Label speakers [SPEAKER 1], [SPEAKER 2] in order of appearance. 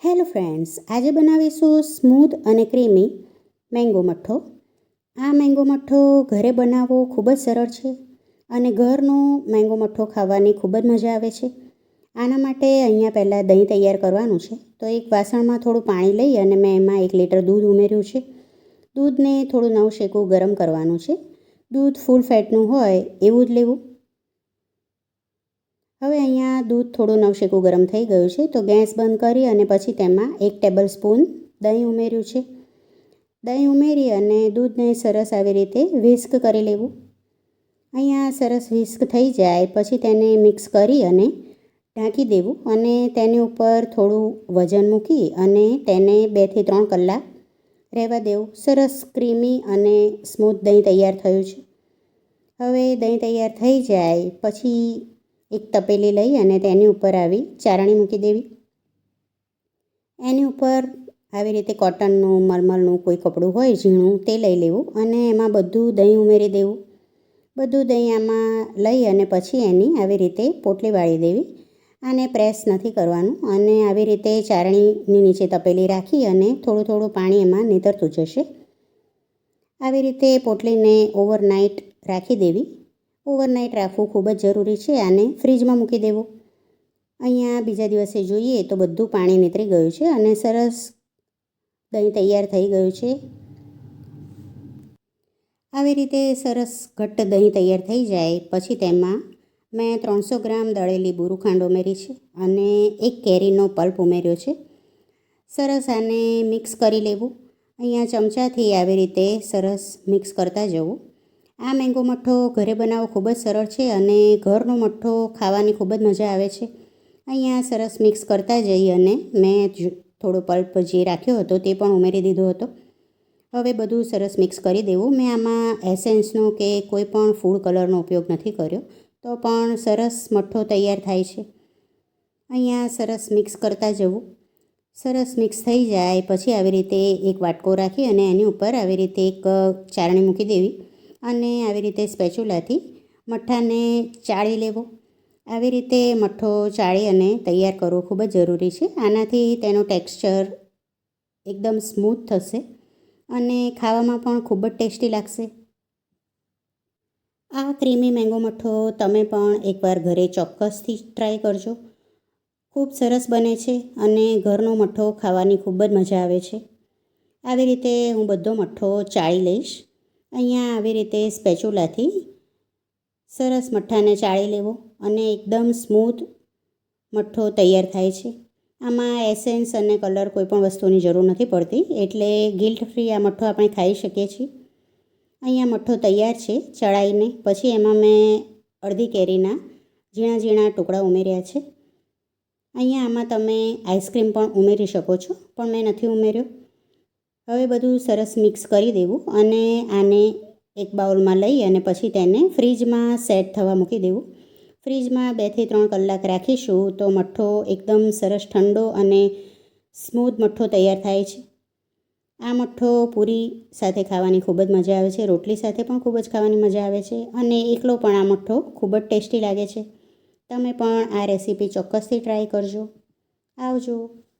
[SPEAKER 1] Hello friends, આજે બનાવીશું smooth અને ક્રીમી મેંગો મઠ્ઠો. આ મેંગો મઠ્ઠો ઘરે બનાવવો ખૂબ જ સરળ છે અને ઘરનો મેંગો મઠ્ઠો ખાવાની ખૂબ જ મજા આવે છે. આના માટે અહીંયા પહેલાં દહીં તૈયાર કરવાનું છે. તો એક વાસણમાં થોડું પાણી લઈ અને મેં એમાં 1 લીટર દૂધ ઉમેર્યું છે. દૂધને થોડું નવશેકું ગરમ કરવાનું છે. દૂધ ફૂલ ફેટનું હોય એવું જ લેવું. હવે અહીંયા દૂધ થોડું નવશેકું ગરમ થઈ ગયું છે, તો ગેસ બંધ કરી અને પછી તેમાં 1 ટેબલ સ્પૂન દહીં ઉમેર્યું છે. દહીં ઉમેરી અને દૂધને સરસ આવી રીતે વિસ્ક કરી લેવું. અહીંયા સરસ વિસ્ક થઈ જાય પછી તેને મિક્સ કરી અને ઢાંકી દેવું અને તેની ઉપર થોડું વજન મૂકી અને તેને 2 થી 3 કલાક રહેવા દેવું. સરસ ક્રીમી અને સ્મૂથ દહીં તૈયાર થયું છે. હવે દહીં તૈયાર થઈ જાય પછી એક તપેલી લઈ અને તેની ઉપર આવી ચારણી મૂકી દેવી. એની ઉપર આવી રીતે કોટનનું મલમલનું કોઈ કપડું હોય ઝીણું તે લઈ લેવું અને એમાં બધું દહીં ઉમેરી દેવું. બધું દહીં આમાં લઈ અને પછી એની આવી રીતે પોટલી વાળી દેવી. આને પ્રેસ નથી કરવાનું અને આવી રીતે ચારણીની નીચે તપેલી રાખી અને થોડું થોડું પાણી એમાં નીતરતું જશે. આવી રીતે પોટલીને ઓવરનાઇટ રાખી દેવી. ઓવરનાઇટ રાખવું ખૂબ જ જરૂરી છે. આને ફ્રીજમાં મૂકી દેવું. અહીંયા બીજા દિવસે જોઈએ તો બધું પાણી નીતરી ગયું છે અને સરસ દહીં તૈયાર થઈ ગયું છે. આવી રીતે સરસ ઘટ્ટ દહીં તૈયાર થઈ જાય પછી તેમાં મેં 300 ગ્રામ દળેલી બુરુ ખાંડ ઉમેરી છે અને 1 કેરીનો પલ્પ ઉમેર્યો છે. સરસ આને મિક્સ કરી લેવું. અહીંયા ચમચાથી આવી રીતે સરસ મિક્સ કરતા જવું. આ મેંગો મઠ્ઠો ઘરે બનાવવો ખૂબ જ સરળ છે અને ઘરનો મઠ્ઠો ખાવાની ખૂબ જ મજા આવે છે. અહીંયા સરસ મિક્સ કરતા જઈ અને મેં થોડો પલ્પ જે રાખ્યો હતો તે પણ ઉમેરી દીધો હતો. હવે બધું સરસ મિક્સ કરી દેવું. મેં આમાં એસેન્સનો કે કોઈ પણ ફૂડ કલરનો ઉપયોગ નથી કર્યો, તો પણ સરસ મઠ્ઠો તૈયાર થાય છે. અહીંયા સરસ મિક્સ કરતા જવું. સરસ મિક્સ થઈ જાય પછી આવી રીતે એક વાટકો રાખી અને એની ઉપર આવી રીતે એક ચારણી મૂકી દેવી અને આવી રીતે સ્પેચ્યુલાથી મઠ્ઠાને ચાળી લેવો. આવી રીતે મઠ્ઠો ચાળી અને તૈયાર કરવો ખૂબ જ જરૂરી છે. આનાથી તેનું ટેક્સચર એકદમ સ્મૂથ થશે અને ખાવામાં પણ ખૂબ જ ટેસ્ટી લાગશે. આ ક્રીમી મેંગો મઠ્ઠો તમે પણ એકવાર ઘરે ચોક્કસથી ટ્રાય કરજો. ખૂબ સરસ બને છે અને ઘરનો મઠ્ઠો ખાવાની ખૂબ જ મજા આવે છે. આવી રીતે હું બધો મઠ્ઠો ચાળી લઈશ. અહીંયા આવી રીતે સ્પેચ્યુલાથી સરસ મઠ્ઠાને ચાળી લેવો અને એકદમ સ્મૂથ મઠ્ઠો તૈયાર થાય છે. આમાં એસેન્સ અને કલર કોઈ પણ વસ્તુની જરૂર નથી પડતી, એટલે ગિલ્ટ ફ્રી આ મઠ્ઠો આપણે ખાઈ શકીએ છીએ. અહીંયા મઠ્ઠો તૈયાર છે ચડાઈને. પછી એમાં મેં અડધી કેરીના ઝીણા ઝીણા ટુકડા ઉમેર્યા છે. અહીંયા આમાં તમે આઈસ્ક્રીમ પણ ઉમેરી શકો છો, પણ મેં નથી ઉમેર્યો. હવે બધું સરસ મિક્સ કરી દેવું અને આને એક બાઉલમાં લઈ અને પછી તેને ફ્રીજમાં સેટ થવા મૂકી દેવું. ફ્રીજમાં 2 થી 3 કલાક રાખીશું તો મઠ્ઠો એકદમ સરસ ઠંડો અને સ્મૂથ મઠ્ઠો તૈયાર થાય છે. આ મઠ્ઠો પૂરી સાથે ખાવાની ખૂબ જ મજા આવે છે. રોટલી સાથે પણ ખૂબ જ ખાવાની મજા આવે છે અને એકલો પણ આ મઠ્ઠો ખૂબ જ ટેસ્ટી લાગે છે. તમે પણ આ રેસીપી ચોક્કસથી ટ્રાય કરજો. આવજો.